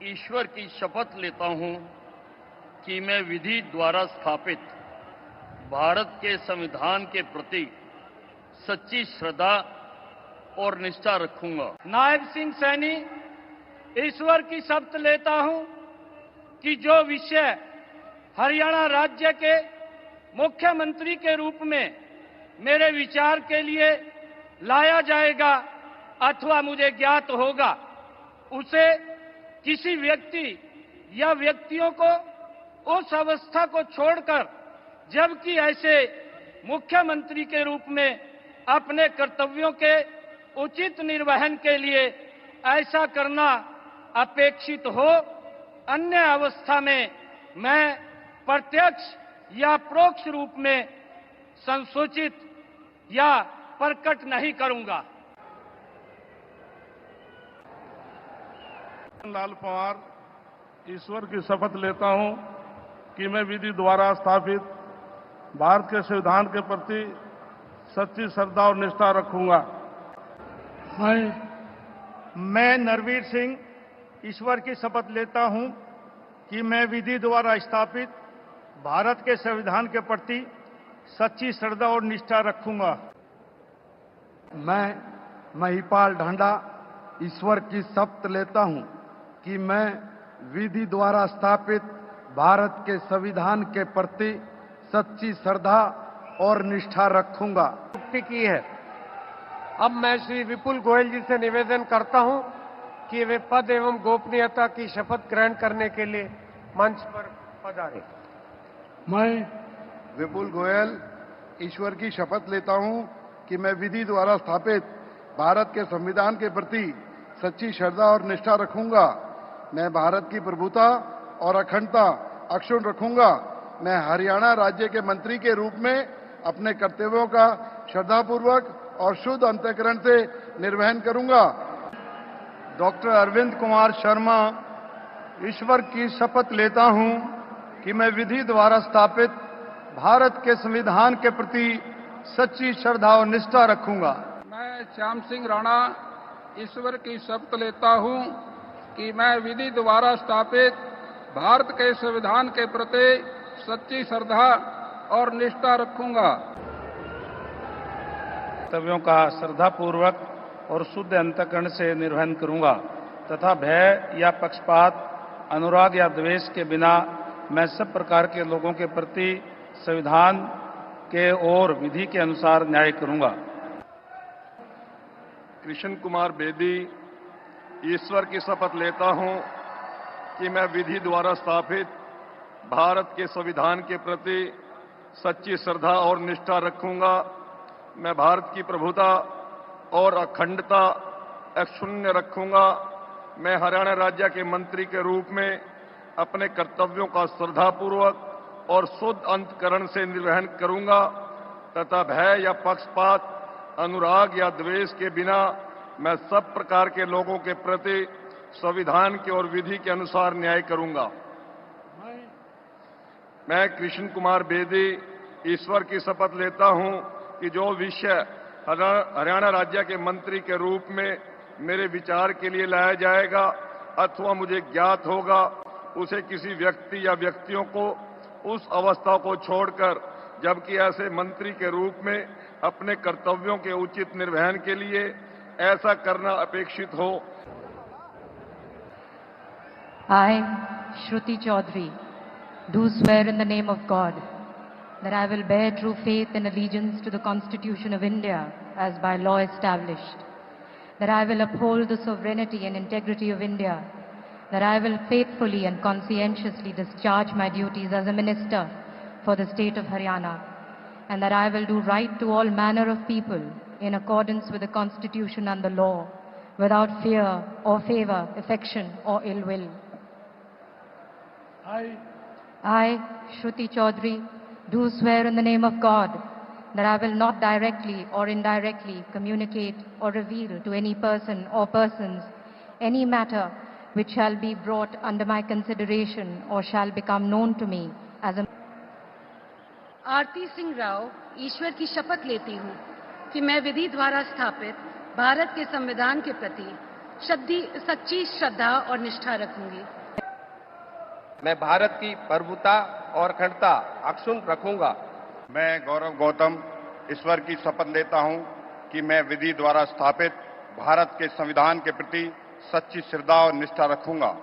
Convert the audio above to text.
ईश्वर की शपथ लेता हूं कि मैं विधि द्वारा स्थापित भारत के संविधान के प्रति सच्ची श्रद्धा और निष्ठा रखूंगा। नायब सिंह सैनी ईश्वर की शपथ लेता हूं कि जो विषय हरियाणा राज्य के मुख्यमंत्री के रूप में मेरे विचार के लिए लाया जाएगा अथवा मुझे ज्ञात होगा, उसे किसी व्यक्ति या व्यक्तियों को उस अवस्था को छोड़कर, जबकि ऐसे मुख्यमंत्री के रूप में अपने कर्तव्यों के उचित निर्वहन के लिए ऐसा करना अपेक्षित हो, अन्य अवस्था में मैं प्रत्यक्ष या परोक्ष रूप में संसूचित या प्रकट नहीं करूंगा। लाल पंवार ईश्वर की शपथ लेता हूं कि मैं विधि द्वारा स्थापित भारत के संविधान के प्रति सच्ची श्रद्धा और निष्ठा रखूंगा। मैं नरवीर सिंह ईश्वर की शपथ लेता हूं कि मैं विधि द्वारा स्थापित भारत के संविधान के प्रति सच्ची श्रद्धा और निष्ठा रखूंगा। मैं महिपाल ढांडा ईश्वर की शपथ लेता हूं कि मैं विधि द्वारा स्थापित भारत के संविधान के प्रति सच्ची श्रद्धा और निष्ठा रखूंगा। की है। अब मैं श्री विपुल गोयल जी से निवेदन करता हूं कि वे पद एवं गोपनीयता की शपथ ग्रहण करने के लिए मंच पर पधारें। मैं विपुल गोयल ईश्वर की शपथ लेता हूं कि मैं विधि द्वारा स्थापित भारत के संविधान के प्रति सच्ची श्रद्धा और निष्ठा रखूंगा। मैं भारत की प्रभुता और अखंडता अक्षुण्ण रखूंगा। मैं हरियाणा राज्य के मंत्री के रूप में अपने कर्तव्यों का श्रद्धापूर्वक और शुद्ध अंतःकरण से निर्वहन करूंगा। डॉक्टर अरविंद कुमार शर्मा ईश्वर की शपथ लेता हूं कि मैं विधि द्वारा स्थापित भारत के संविधान के प्रति सच्ची श्रद्धा और निष्ठा रखूंगा। मैं श्याम सिंह राणा ईश्वर की शपथ लेता हूं कि मैं विधि द्वारा स्थापित भारत के संविधान के प्रति सच्ची श्रद्धा और निष्ठा रखूंगा। कर्तव्यों का श्रद्धापूर्वक और शुद्ध अंतःकरण से निर्वहन करूंगा तथा भय या पक्षपात, अनुराग या द्वेष के बिना मैं सब प्रकार के लोगों के प्रति संविधान के और विधि के अनुसार न्याय करूंगा। कृष्ण कुमार बेदी ईश्वर की शपथ लेता हूं कि मैं विधि द्वारा स्थापित भारत के संविधान के प्रति सच्ची श्रद्धा और निष्ठा रखूंगा। मैं भारत की प्रभुता और अखंडता अक्षुण्ण रखूंगा। मैं हरियाणा राज्य के मंत्री के रूप में अपने कर्तव्यों का श्रद्धापूर्वक और शुद्ध अंतःकरण से निर्वहन करूंगा तथा भय या पक्षपात, अनुराग या द्वेष के बिना मैं सब प्रकार के लोगों के प्रति संविधान के और विधि के अनुसार न्याय करूंगा। मैं कृष्ण कुमार बेदी ईश्वर की शपथ लेता हूं कि जो विषय हरियाणा राज्य के मंत्री के रूप में मेरे विचार के लिए लाया जाएगा अथवा मुझे ज्ञात होगा, उसे किसी व्यक्ति या व्यक्तियों को उस अवस्था को छोड़कर, जबकि ऐसे मंत्री के रूप में अपने कर्तव्यों के उचित निर्वहन के लिए ऐसा करना अपेक्षित हो। I, Shruti Chaudhary, do swear in the name of God that I will bear true faith and allegiance to the Constitution of India as by law established, that I will uphold the sovereignty and integrity of India, that I will faithfully and conscientiously discharge my duties as a minister for the state of Haryana, and that I will do right to all manner of people in accordance with the Constitution and the law, without fear or favor, affection or ill will. I, Shruti Chaudhary, do swear in the name of God that I will not directly or indirectly communicate or reveal to any person or persons any matter which shall be brought under my consideration or shall become known to me as a आरती सिंह राव ईश्वर की शपथ लेती हूँ कि मैं विधि द्वारा स्थापित भारत के संविधान के प्रति सच्ची श्रद्धा और निष्ठा रखूंगी। मैं भारत की प्रभुता और अखंडता अक्षुण्ण रखूंगा। मैं गौरव गौतम ईश्वर की शपथ लेता हूं कि मैं विधि द्वारा स्थापित भारत के संविधान के प्रति सच्ची श्रद्धा और निष्ठा रखूंगा।